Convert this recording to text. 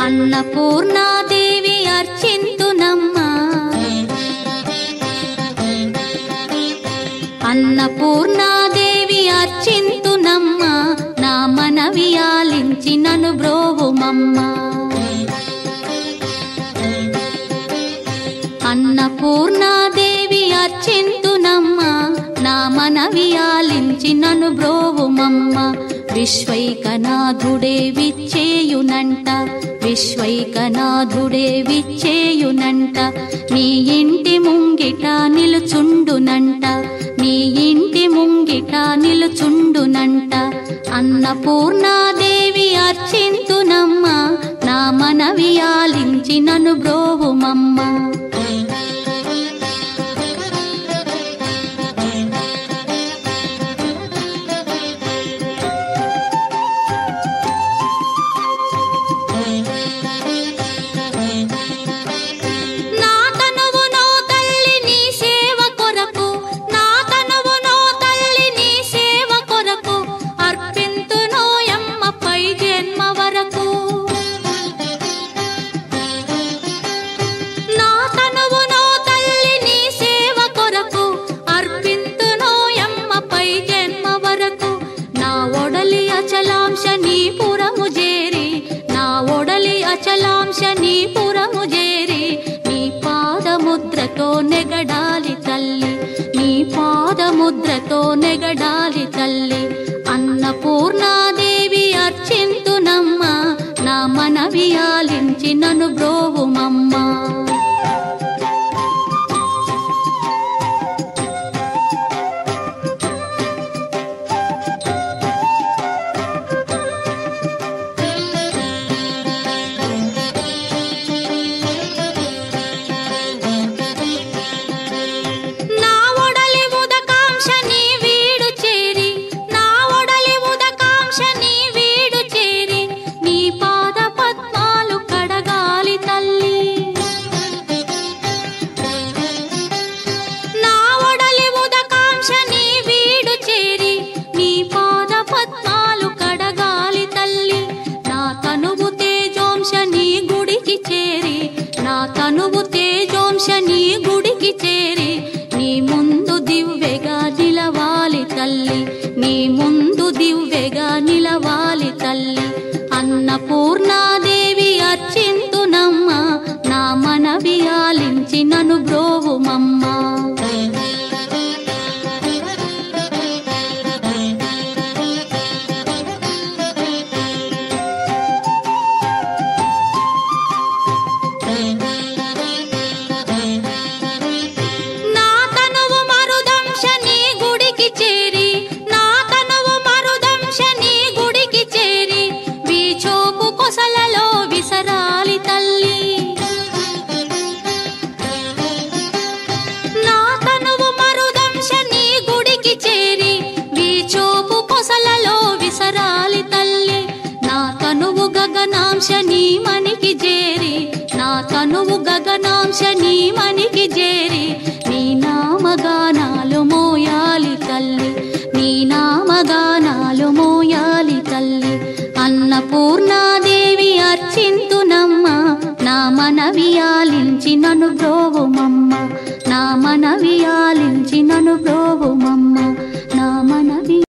అన్నపూర్ణాదేవి అర్చింతునమ్మా, అన్నపూర్ణాదేవి అర్చింతునమ్మా, నా మనవి ఆలించి నన్ను బ్రోవుమమ్మా. అన్నపూర్ణాదేవి అర్చింతునమ్మా, నా మనవి ఆలించి నన్ను బ్రోవుమమ్మా. విశ్వైకనాథుడే విచ్చేయునంట, విశ్వైకనాథుడే విచ్చేయునంట, నీ ఇంటి ముంగిట నిలుచుండునంట, నీ ఇంటి ముంగిట నిలుచుండునంట. అన్నపూర్ణాదేవి అర్చింతునమ్మా, నా మనవి ఆలించి నన్ను బ్రోవుమమ్మా. అచలాంశనీపురము చేరి నీ పాదముద్రతో నెగడాలి తల్లి, నీ పాదముద్రతో నెగడాలి తల్లి. అన్నపూర్ణాదేవి అర్చింతునమ్మా, నా మనవి ఆలించి నన్ను బ్రోవుమమ్మా. తనువు తేజోంశని గుడికి చేరి నీ ముందు దివ్వెగా నిలవాలి తల్లి, నీ ముందు దివ్వెగా నిలవాలి తల్లి. అన్నపూర్ణాదేవి అర్చింతునమ్మా, నా మనవి ఆలించి నన్ను బ్రోవుమమ్మా. గగనాంశని మనికి చేరి, నా తనువు గగనాంశని మనికి చేరి నీ నామగానాలు మోయాలి తల్లి, నీ నామగానాలు మోయాలి తల్లి. అన్నపూర్ణాదేవి అర్చింతునమ్మా, నా మనవి ఆలించి నన్ను బ్రోవుమమ్మా, నా మనవి ఆలించి